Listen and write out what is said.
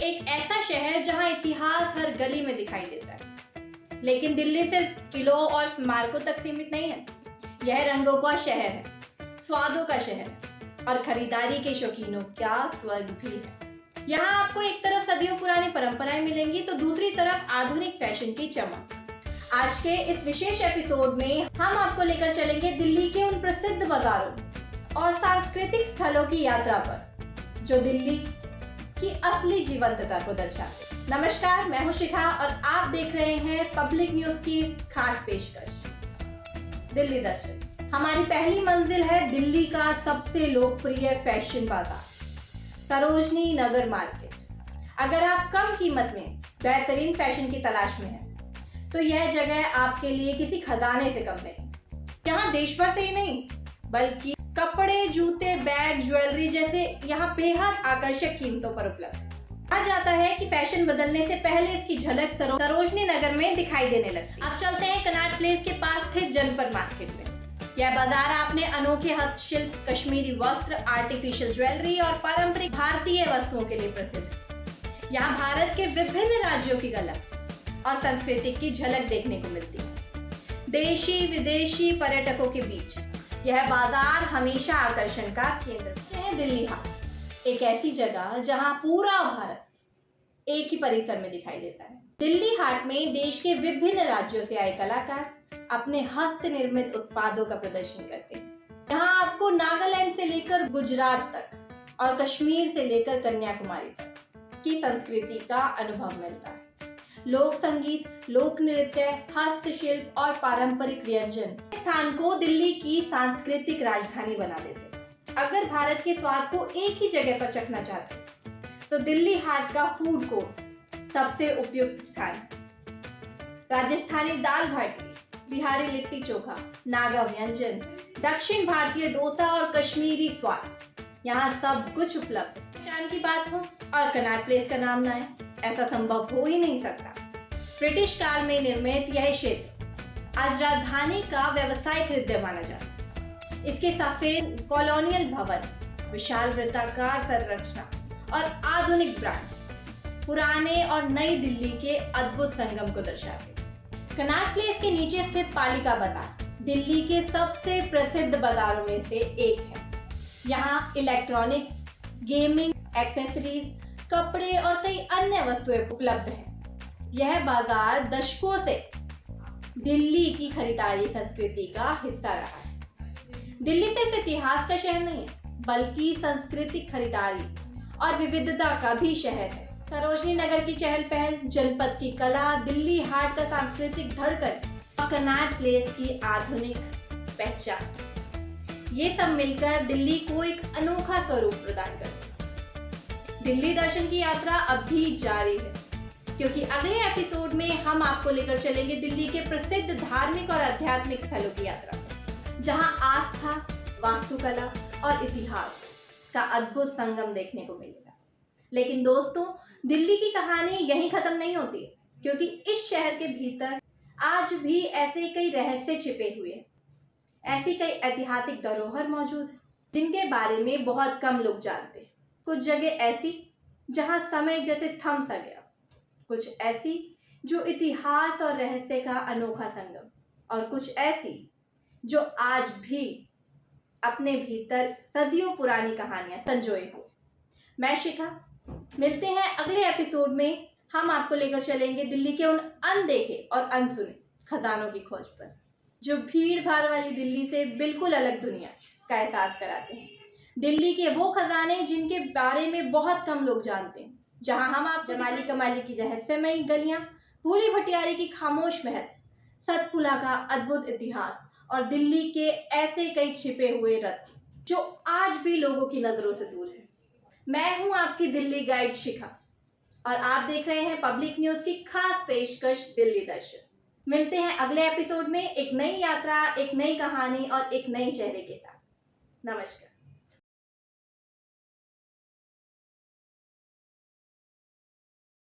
एक ऐसा शहर जहां इतिहास हर गली में दिखाई देता है, लेकिन दिल्ली सिर्फ किलों और स्मारकों तक सीमित नहीं है। यह रंगों का शहर है, स्वादों का शहर है और खरीदारी के शौकीनों का स्वर्ग भी है। यहाँ आपको एक तरफ सदियों पुरानी परंपराएं मिलेंगी तो दूसरी तरफ आधुनिक फैशन की चमक। आज के इस विशेष एपिसोड में हम आपको लेकर चलेंगे दिल्ली के उन प्रसिद्ध बाजारों और सांस्कृतिक स्थलों की यात्रा पर जो दिल्ली की असली जीवंतता को दर्शाते हैं। नमस्कार, मैं हूं शिखा और आप देख रहे हैं पब्लिक न्यूज की खास पेशकश दिल्ली दर्शन। हमारी पहली मंजिल है दिल्ली का सबसे लोकप्रिय फैशन बाजार सरोजनी नगर मार्केट। अगर आप कम कीमत में बेहतरीन फैशन की तलाश में हैं, तो यह जगह आपके लिए किसी खजाने से कम नहीं। यहाँ देश भर से ही नहीं बल्कि कपड़े, जूते, बैग, ज्वेलरी जैसे यहाँ बेहद आकर्षक कीमतों पर उपलब्ध है। कहा जाता है कि फैशन बदलने से पहले इसकी झलक सरोजनी नगर में दिखाई देने लगती है। अब चलते हैं कनॉट प्लेस के पास स्थित जनपद मार्केट में। यह बाजार आपने अनोखे हस्तशिल्प, कश्मीरी वस्त्र, आर्टिफिशियल ज्वेलरी और पारंपरिक भारतीय वस्तुओं के लिए प्रसिद्ध है। यहाँ भारत के विभिन्न राज्यों की कला और संस्कृति की झलक देखने को मिलती है। देशी विदेशी पर्यटकों के बीच यह बाजार हमेशा आकर्षण का केंद्र है। दिल्ली हाट, एक ऐसी जगह जहां पूरा भारत एक ही परिसर में दिखाई देता है। दिल्ली हाट में देश के विभिन्न राज्यों से आए कलाकार अपने हस्त निर्मित उत्पादों का प्रदर्शन करते हैं। यहाँ आपको नागालैंड से लेकर गुजरात तक और कश्मीर से लेकर कन्याकुमारी तक की संस्कृति का अनुभव मिलता है। लोक संगीत, लोक नृत्य, हस्तशिल्प और पारंपरिक व्यंजन स्थान को दिल्ली की सांस्कृतिक राजधानी बना देते हैं। अगर भारत के स्वाद को एक ही जगह पर चखना चाहते हैं, तो दिल्ली हाट का फूड कोर्ट सबसे उपयुक्त स्थान है। राजस्थानी दाल बाटी, बिहारी लिट्टी चोखा, नागा व्यंजन, दक्षिण भारतीय डोसा और कश्मीरी स्वाद, यहाँ सब कुछ उपलब्ध है। पहचान की बात हो और कनॉट प्लेस का नाम ना आए, ऐसा संभव हो ही नहीं सकता। ब्रिटिश काल में निर्मित यह क्षेत्र आज राजधानी का व्यवसायिक हृदय माना जाता है। इसके सफेद कॉलोनियल भवन, विशाल वृत्ताकार संरचना और आधुनिक ब्रांड पुराने और नई दिल्ली के अद्भुत संगम को दर्शाते हैं। कनॉट प्लेस के नीचे स्थित पालिका बाजार दिल्ली के सबसे प्रसिद्ध बाजारों में से एक है। यहाँ इलेक्ट्रॉनिक्स, गेमिंग, एक्सेसरीज, कपड़े और कई अन्य वस्तुएं उपलब्ध हैं। यह बाजार दशकों से दिल्ली की खरीदारी संस्कृति का हिस्सा रहा है। दिल्ली सिर्फ इतिहास का शहर नहीं है बल्कि सांस्कृतिक खरीदारी और विविधता का भी शहर है। सरोजनी नगर की चहल पहल, जनपद की कला, दिल्ली हाट का सांस्कृतिक धड़कन और कनॉट प्लेस की आधुनिक पहचान, ये सब मिलकर दिल्ली को एक अनोखा स्वरूप प्रदान करते हैं। दिल्ली दर्शन की यात्रा अब भी जारी है, क्योंकि अगले एपिसोड में हम आपको लेकर चलेंगे दिल्ली के प्रसिद्ध धार्मिक और आध्यात्मिक स्थलों की यात्रा पर, जहां आस्था, वास्तुकला और इतिहास का अद्भुत संगम देखने को मिलेगा। लेकिन दोस्तों, दिल्ली की कहानी यहीं खत्म नहीं होती, क्योंकि इस शहर के भीतर आज भी ऐसे कई रहस्य छिपे हुए हैं, ऐसी कई ऐतिहासिक धरोहर मौजूद है जिनके बारे में बहुत कम लोग जानते हैं। कुछ जगह ऐसी जहां समय जैसे थम सा गया, कुछ ऐसी जो इतिहास और रहस्य का अनोखा संगम, और कुछ ऐसी जो आज भी अपने भीतर सदियों पुरानी कहानियां संजोए हुए। मैं शिखा, मिलते हैं अगले एपिसोड में। हम आपको लेकर चलेंगे दिल्ली के उन अनदेखे और अनसुने खजानों की खोज पर, जो भीड़ भाड़ वाली दिल्ली से बिल्कुल अलग दुनिया का एहसास कराते हैं। दिल्ली के वो खजाने जिनके बारे में बहुत कम लोग जानते हैं, जहां हम आप जमाली कमाली की रहस्यमयी गलियां, भूली भटियारी की खामोश महल, सतपुड़ा का अद्भुत इतिहास और दिल्ली के ऐसे कई छिपे हुए रत्न जो आज भी लोगों की नजरों से दूर है। मैं हूं आपकी दिल्ली गाइड शिखा और आप देख रहे हैं पब्लिक न्यूज की खास पेशकश दिल्ली दर्शन। मिलते हैं अगले एपिसोड में एक नई यात्रा, एक नई कहानी और एक नई चेहरे के साथ। नमस्कार।